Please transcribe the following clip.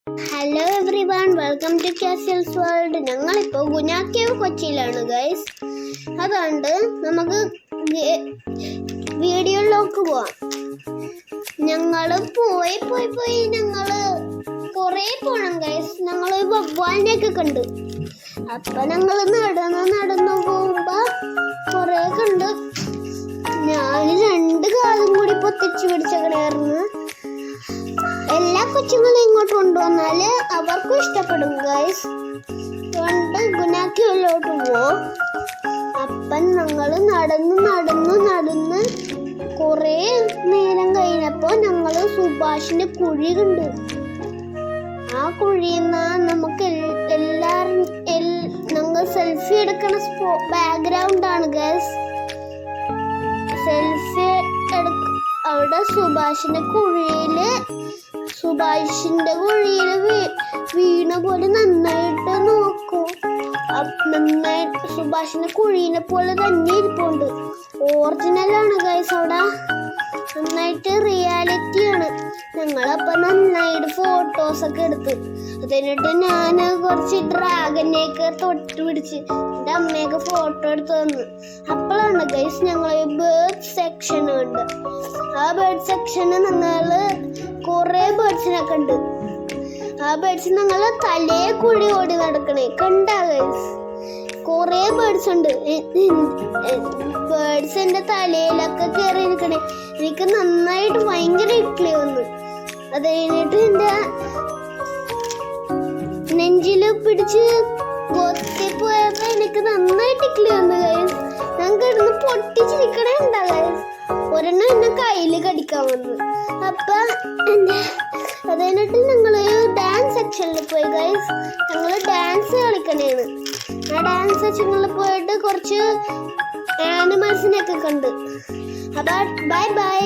Hello everyone, welcome to castles world. ഞങ്ങളിപ്പോൾ ഗുനാക്കേവ് കൊച്ചിയിലാണ് ഗൈസ്. അതുകൊണ്ട് നമുക്ക് വീഡിയോയിലേക്ക് പോവാം. ഞങ്ങൾ പോയി ഞങ്ങൾ കുറേ പോകണം ഗൈസ്. ഞങ്ങൾ വവ്വാലിനെയൊക്കെ കണ്ടു. അപ്പം ഞങ്ങൾ നടന്നു പോകുമ്പോൾ കുറേ കണ്ട്. ഞാൻ 2 കാലും കൂടി പൊത്തിച്ചു പിടിച്ചേക്കണായിരുന്നു. എല്ലാ കൊച്ചുങ്ങളും ഇങ്ങോട്ട് കൊണ്ടുവന്നാല് അവർക്കും ഇഷ്ടപ്പെടും ഗൈസ്. അതുകൊണ്ട് ഗുനാക്കേവിലോട്ട് പോവും. അപ്പം ഞങ്ങൾ നടന്ന് കുറേ നേരം കഴിഞ്ഞപ്പോൾ ഞങ്ങൾ സുഭാഷിന്റെ കുഴി കണ്ടു. ആ കുഴിയിൽ നിന്ന് നമുക്ക് ഞങ്ങൾ സെൽഫി എടുക്കണ ബാക്ക്ഗ്രൗണ്ട് ആണ് ഗൈസ്. സെൽഫി അവിടെ സുഭാഷിന്റെ കുഴിയിൽ വീണ പോലെ നന്നായിട്ട് നോക്കൂ. നന്നായിട്ട് സുഭാഷിന്റെ കുഴീനെ പോലെ തന്നെ ഇരിപ്പുണ്ട്. ഒറിജിനലാണ് ഗൈസ്. അവിടെ നന്നായിട്ട് റിയാലിറ്റിയാണ്. ഞങ്ങളപ്പം നന്നായിട്ട് ഫോട്ടോസൊക്കെ എടുത്ത് അതിനിട്ട് ഞാൻ കുറച്ച് ഡ്രാഗനെയൊക്കെ തൊട്ട് പിടിച്ച് എൻ്റെ അമ്മയൊക്കെ ഫോട്ടോ എടുത്ത് തന്നു. അപ്പോഴാണ് ഗൈസ് ഞങ്ങൾ ബേർഡ് സെക്ഷൻ ഉണ്ട്. ആ ബേർഡ് സെക്ഷന് ഞങ്ങൾ കുറേ ബേർഡ്സിനൊക്കെ ഉണ്ട്. ആ ബേർഡ്സ് ഞങ്ങൾ തലയെ കൂടി ഓടി നടക്കണേ കണ്ടാ ഗൈസ്. കുറേ ബേർഡ്സ് ഉണ്ട്. ബേർഡ്സ് എൻ്റെ തലയിലൊക്കെ കയറി നിൽക്കണേ. എനിക്ക് നന്നായിട്ട് ഭയങ്കര ഇക്ലി വന്നു. അത് കഴിഞ്ഞിട്ട് എൻ്റെ നെഞ്ചില് പിടിച്ച് കൊത്തിപ്പോയപ്പോ എനിക്ക് നന്നായിട്ട് ഇക്ലി വന്നു ഗൈസ്. ഞാൻ കിടന്ന് പൊട്ടിച്ചിരിക്കണേ ഉണ്ടാ ഗൈസ്. ഒരെണ്ണം എന്നെ കയ്യിൽ കടിക്കാൻ വന്നു. അപ്പൊ അത് കഴിഞ്ഞിട്ട് ഞങ്ങൾ ഡാൻസ് സെക്ഷനിൽ പോയി ഗൈസ്. ഞങ്ങൾ ഡാൻസ് കളിക്കണേണ്. ആ ഡാൻസ് സെക്ഷനിൽ പോയിട്ട് കുറച്ച് ആനിമൽസിനെയൊക്കെ കണ്ട്. അപ്പൊ ബൈ ബൈ.